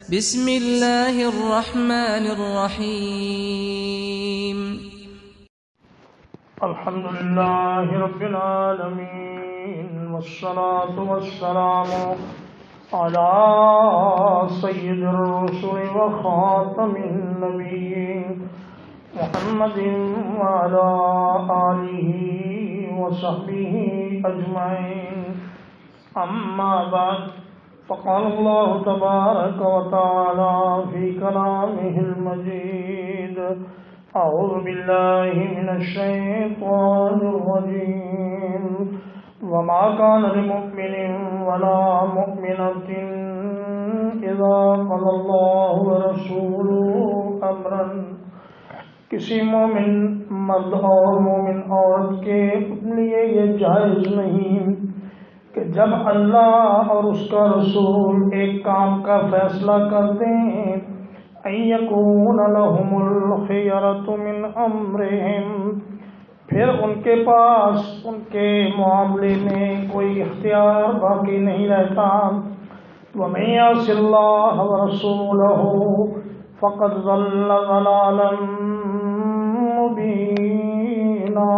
بسم اللہ الرحمن الرحیم الحمد للہ رب العالمین والصلاة والسلام علی سید الرسل وخاتم النبیین محمد وعلی آلہ وصحبہ اجمعین اما بعد فقال الله تبارك وتعالى في كلامه المجيد أعوذ بالله من الشيطان الرجيم وما كان لمؤمن ولا مؤمنة إذا قضى الله ورسوله أمرا کسی مومن مرد اور مومن عورت کے لیے یہ جائز نہیں کہ جب اللہ اور اس کا رسول ایک کام کا فیصلہ کر دیں ان یکون لہم الخیرۃ من امرہم، پھر ان کے پاس ان کے معاملے میں کوئی اختیار باقی نہیں رہتا۔ ومن یعص اللہ ورسولہ فقد ضل ضلالا مبینا،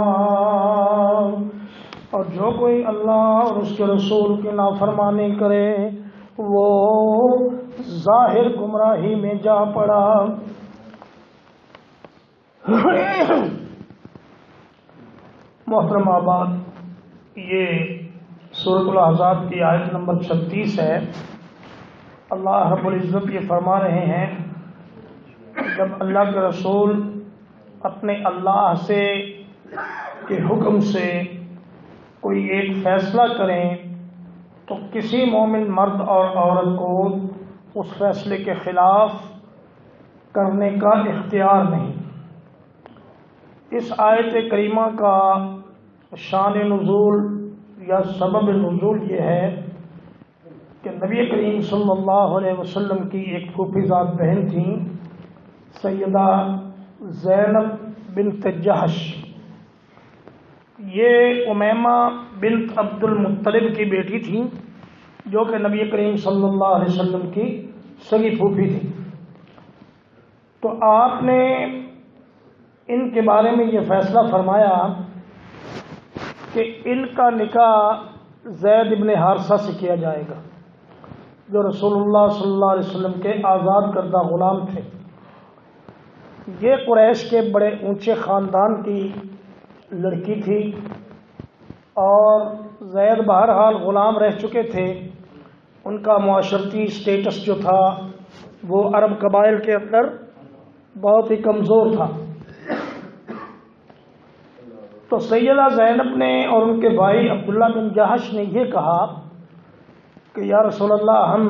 اور جو کوئی اللہ اور اس کے رسول کی نافرمانی کرے وہ ظاہر گمراہی میں جا پڑا۔ محترم آباد، یہ سورۃ الاحزاب کی آیت نمبر 36 ہے۔ اللہ رب العزت یہ فرما رہے ہیں جب اللہ کے رسول اپنے اللہ سے کے حکم سے کوئی ایک فیصلہ کریں تو کسی مومن مرد اور عورت کو اس فیصلے کے خلاف کرنے کا اختیار نہیں۔ اس آیت کریمہ کا شان نزول یا سبب نزول یہ ہے کہ نبی کریم صلی اللہ علیہ وسلم کی ایک پھوپھی ذات بہن تھیں، سیدہ زینب بنت جحش۔ یہ امیمہ بنت عبد المطلب کی بیٹی تھی جو کہ نبی کریم صلی اللہ علیہ وسلم کی سگی پھوپھی تھی۔ تو آپ نے ان کے بارے میں یہ فیصلہ فرمایا کہ ان کا نکاح زید بن حارثہ سے کیا جائے گا جو رسول اللہ صلی اللہ علیہ وسلم کے آزاد کردہ غلام تھے۔ یہ قریش کے بڑے اونچے خاندان کی لڑکی تھی اور زید بہرحال غلام رہ چکے تھے، ان کا معاشرتی سٹیٹس جو تھا وہ عرب قبائل کے اندر بہت ہی کمزور تھا۔ تو سیدہ زینب نے اور ان کے بھائی عبداللہ بن جحش نے یہ کہا کہ یا رسول اللہ، ہم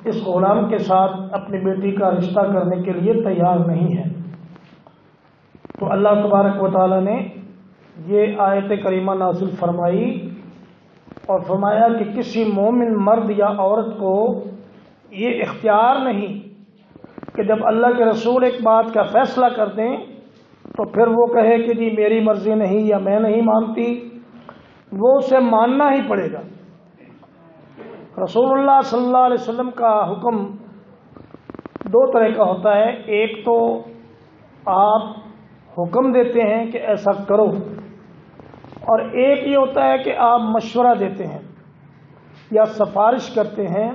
اس غلام کے ساتھ اپنی بیٹی کا رشتہ کرنے کے لیے تیار نہیں ہیں۔ تو اللہ تبارک و تعالی نے یہ آیت کریمہ نازل فرمائی اور فرمایا کہ کسی مومن مرد یا عورت کو یہ اختیار نہیں کہ جب اللہ کے رسول ایک بات کا فیصلہ کر دیں تو پھر وہ کہے کہ جی میری مرضی نہیں یا میں نہیں مانتی، وہ اسے ماننا ہی پڑے گا۔ رسول اللہ صلی اللہ علیہ وسلم کا حکم دو طرح کا ہوتا ہے، ایک تو آپ حکم دیتے ہیں کہ ایسا کرو، اور ایک یہ ہوتا ہے کہ آپ مشورہ دیتے ہیں یا سفارش کرتے ہیں۔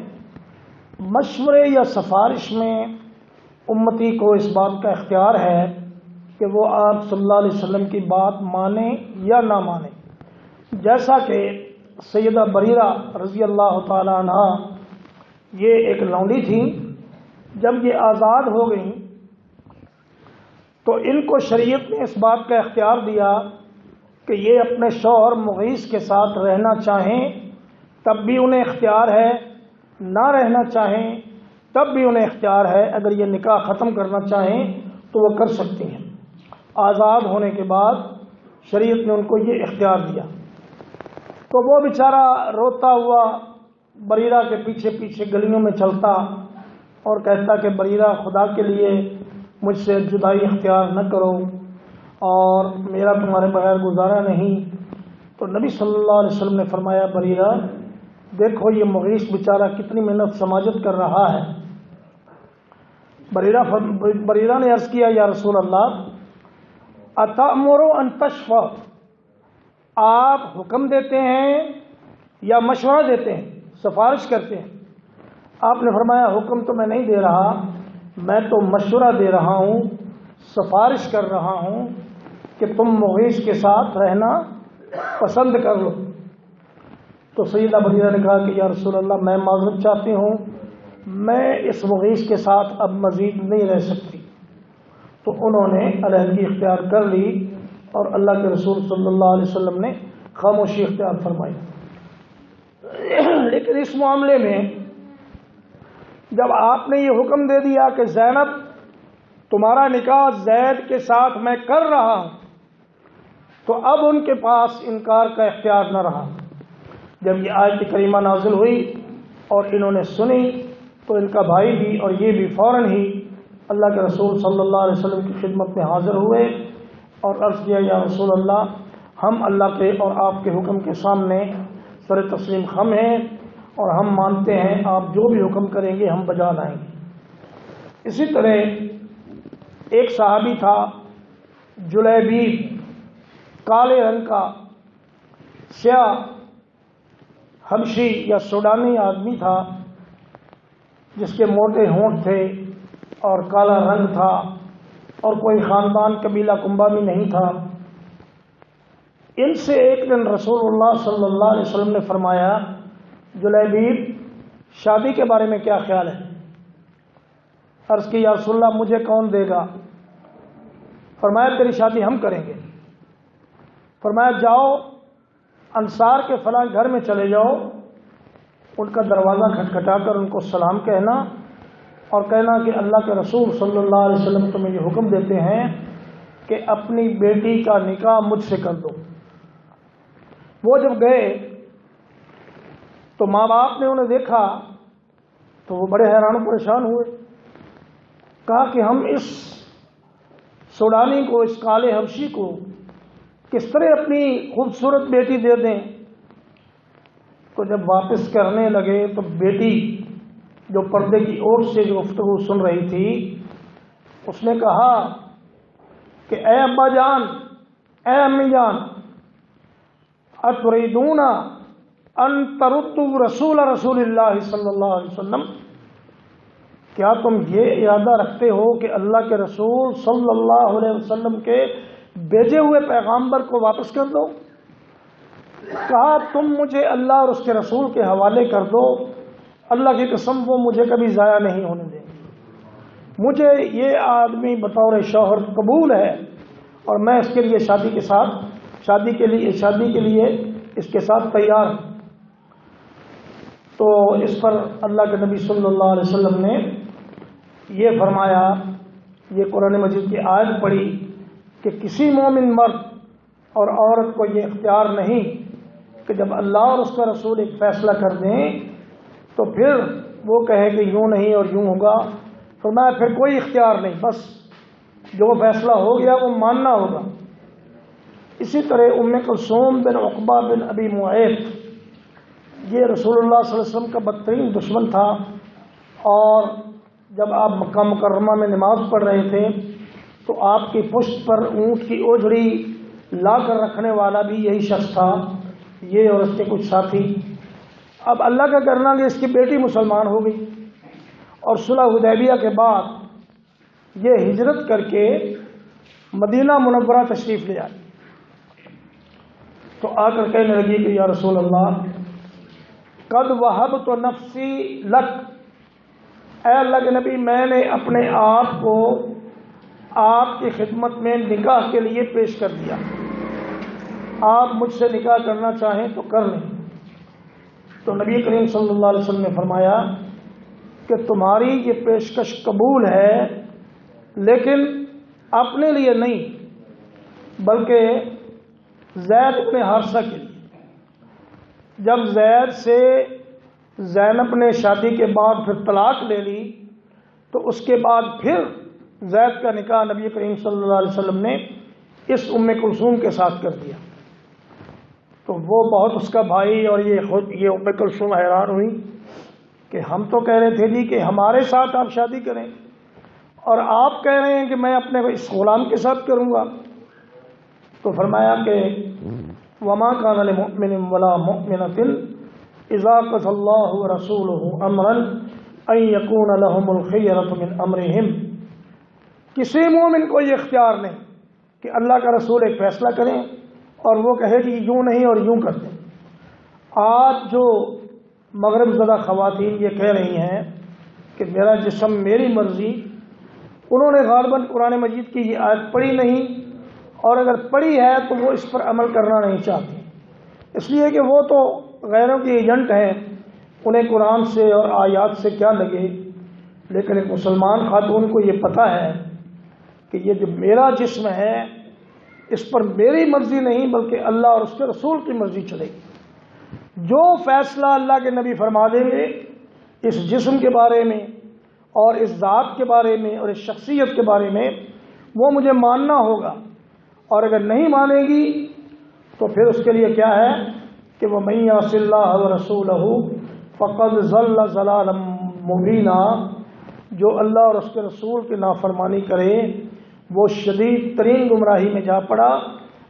مشورے یا سفارش میں امتی کو اس بات کا اختیار ہے کہ وہ آپ صلی اللہ علیہ وسلم کی بات مانیں یا نہ مانیں۔ جیسا کہ سیدہ بریرہ رضی اللہ تعالی عنہ، یہ ایک لونڈی تھی، جب یہ آزاد ہو گئیں تو ان کو شریعت نے اس بات کا اختیار دیا کہ یہ اپنے شوہر مغیث کے ساتھ رہنا چاہیں تب بھی انہیں اختیار ہے، نہ رہنا چاہیں تب بھی انہیں اختیار ہے، اگر یہ نکاح ختم کرنا چاہیں تو وہ کر سکتی ہیں۔ آزاد ہونے کے بعد شریعت نے ان کو یہ اختیار دیا۔ تو وہ بیچارہ روتا ہوا بریرہ کے پیچھے پیچھے گلیوں میں چلتا اور کہتا کہ بریرہ، خدا کے لیے مجھ سے جدائی اختیار نہ کرو اور میرا تمہارے بغیر گزارا نہیں۔ تو نبی صلی اللہ علیہ وسلم نے فرمایا، بریرہ دیکھو یہ مغیث بیچارہ کتنی محنت سماجت کر رہا ہے، بریرہ نے عرض کیا یا رسول اللہ اتأمروا ان تشفع، آپ حکم دیتے ہیں یا مشورہ دیتے ہیں، سفارش کرتے ہیں؟ آپ نے فرمایا حکم تو میں نہیں دے رہا، میں تو مشورہ دے رہا ہوں، سفارش کر رہا ہوں کہ تم مغیث کے ساتھ رہنا پسند کر لو۔ تو سیدہ بریرہ نے کہا کہ یا رسول اللہ میں معذرت چاہتی ہوں، میں اس مغیث کے ساتھ اب مزید نہیں رہ سکتی۔ تو انہوں نے علیحدگی اختیار کر لی اور اللہ کے رسول صلی اللہ علیہ وسلم نے خاموشی اختیار فرمائی۔ لیکن اس معاملے میں جب آپ نے یہ حکم دے دیا کہ زینب تمہارا نکاح زید کے ساتھ میں کر رہا ہوں، تو اب ان کے پاس انکار کا اختیار نہ رہا۔ جب یہ آیت کریمہ نازل ہوئی اور انہوں نے سنی تو ان کا بھائی بھی اور یہ بھی فوراً ہی اللہ کے رسول صلی اللہ علیہ وسلم کی خدمت میں حاضر ہوئے اور عرض کیا یا رسول اللہ ہم اللہ کے اور آپ کے حکم کے سامنے سر تسلیم خم ہیں اور ہم مانتے ہیں آپ جو بھی حکم کریں گے ہم بجا لائیں گے۔ اسی طرح ایک صحابی تھا جلیبیب، کالے رنگ کا سیاہ حبشی یا سوڈانی آدمی تھا جس کے موٹے ہونٹ تھے اور کالا رنگ تھا اور کوئی خاندان قبیلہ کنبہ بھی نہیں تھا۔ ان سے ایک دن رسول اللہ صلی اللہ علیہ وسلم نے فرمایا جلیبیب شادی کے بارے میں کیا خیال ہے؟ عرض کی یا رسول اللہ مجھے کون دے گا؟ فرمایا تیری شادی ہم کریں گے۔ فرمایا جاؤ انصار کے فلاں گھر میں چلے جاؤ، ان کا دروازہ کھٹکھٹا کر ان کو سلام کہنا اور کہنا کہ اللہ کے رسول صلی اللہ علیہ وسلم تمہیں یہ حکم دیتے ہیں کہ اپنی بیٹی کا نکاح مجھ سے کر دو۔ وہ جب گئے تو ماں باپ نے انہیں دیکھا تو وہ بڑے حیران و پریشان ہوئے، کہا کہ ہم اس سوڈانی کو، اس کالے حبشی کو کس طرح اپنی خوبصورت بیٹی دے دیں؟ تو جب واپس کرنے لگے تو بیٹی جو پردے کی اوٹ سے جو گفتگو سن رہی تھی اس نے کہا کہ اے ابا جان، اے امی جان، اتریدون ان تردوا رسول اللہ صلی اللہ علیہ وسلم، کیا تم یہ ارادہ رکھتے ہو کہ اللہ کے رسول صلی اللہ علیہ وسلم کے بھیجے ہوئے پیغامبر کو واپس کر دو؟ کہا تم مجھے اللہ اور اس کے رسول کے حوالے کر دو، اللہ کی قسم وہ مجھے کبھی ضائع نہیں ہونے دیں گے، مجھے یہ آدمی بطور شوہر قبول ہے اور میں اس کے لیے شادی کے لیے اس کے ساتھ تیار ہوں۔ تو اس پر اللہ کے نبی صلی اللہ علیہ وسلم نے یہ فرمایا، یہ قرآن مجید کی آیت پڑھی کہ کسی مومن مرد اور عورت کو یہ اختیار نہیں کہ جب اللہ اور اس کا رسول ایک فیصلہ کر دیں تو پھر وہ کہے کہ یوں نہیں اور یوں ہوگا۔ فرمایا پھر کوئی اختیار نہیں، بس جو فیصلہ ہو گیا وہ ماننا ہوگا۔ اسی طرح ام کلثوم بن عقبہ بن ابی معیط، یہ رسول اللہ صلی اللہ علیہ وسلم کا بدترین دشمن تھا، اور جب آپ مکہ مکرمہ میں نماز پڑھ رہے تھے تو آپ کی پشت پر اونٹ کی اوجھڑی لا کر رکھنے والا بھی یہی شخص تھا، یہ اور اس کے کچھ ساتھی۔ اب اللہ کا کرنا کہ اس کی بیٹی مسلمان ہو گئی اور صلح حدیبیہ کے بعد یہ ہجرت کر کے مدینہ منورہ تشریف لے آئی۔ تو آ کر کہنے لگی کہ یا رسول اللہ قد وہبت نفسی لک، اے اللہ کے نبی میں نے اپنے آپ کو آپ کی خدمت میں نکاح کے لیے پیش کر دیا، آپ مجھ سے نکاح کرنا چاہیں تو کر لیں۔ تو نبی کریم صلی اللہ علیہ وسلم نے فرمایا کہ تمہاری یہ پیشکش قبول ہے، لیکن اپنے لیے نہیں بلکہ زید بن حارثہ کے لیے۔ جب زید سے زینب نے شادی کے بعد پھر طلاق لے لی تو اس کے بعد پھر زید کا نکاح نبی کریم صلی اللہ علیہ وسلم نے اس ام کلثوم کے ساتھ کر دیا۔ تو وہ بہت اس کا بھائی اور یہ ام کلثوم حیران ہوئی کہ ہم تو کہہ رہے تھے جی کہ ہمارے ساتھ آپ شادی کریں، اور آپ کہہ رہے ہیں کہ میں اپنے اس غلام کے ساتھ کروں گا. تو فرمایا کہ وما كان لمؤمن ولا مؤمنة اذا قضى الله ورسوله امرا ان يكون لهم الخيرة من امرهم. کسی مومن کو یہ اختیار نہیں کہ اللہ کا رسول ایک فیصلہ کریں اور وہ کہے کہ یوں نہیں اور یوں کرتے. آج جو مغرب زدہ خواتین یہ کہہ رہی ہیں کہ میرا جسم میری مرضی، انہوں نے غالباً قرآن مجید کی یہ آیت پڑھی نہیں، اور اگر پڑھی ہے تو وہ اس پر عمل کرنا نہیں چاہتی، اس لیے کہ وہ تو غیروں کے ایجنٹ ہیں، انہیں قرآن سے اور آیات سے کیا لگے. لیکن ایک مسلمان خاتون کو یہ پتہ ہے کہ یہ جو میرا جسم ہے اس پر میری مرضی نہیں بلکہ اللہ اور اس کے رسول کی مرضی چلے گی. جو فیصلہ اللہ کے نبی فرما دیں گے اس جسم کے بارے میں اور اس ذات کے بارے میں اور اس شخصیت کے بارے میں وہ مجھے ماننا ہوگا، اور اگر نہیں مانے گی تو پھر اس کے لیے کیا ہے کہ وہ من یعص اللہ ورسولہ فقد ضل ضلالا مبینا. جو اللہ اور اس کے رسول کی نافرمانی کرے وہ شدید ترین گمراہی میں جا پڑا.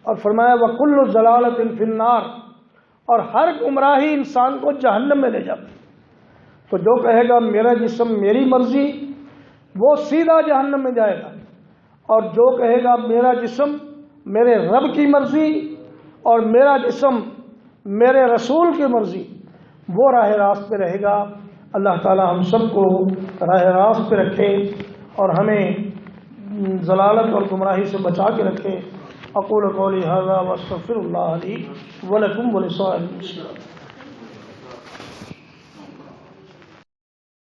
اور فرمایا وَكُلُّ ضَلَالَةٍ فِي النَّارِ، اور ہر گمراہی انسان کو جہنم میں لے جاتی. تو جو کہے گا میرا جسم میری مرضی وہ سیدھا جہنم میں جائے گا، اور جو کہے گا میرا جسم میرے رب کی مرضی اور میرا جسم میرے رسول کی مرضی وہ راہ راست پہ رہے گا. اللہ تعالی ہم سب کو راہ راست پہ رکھے اور ہمیں ضلالت اور گمراہی سے بچا کے رکھے. اقول قولی ھذا واستغفر اللہ لی ولکم ولسائر المسلمین.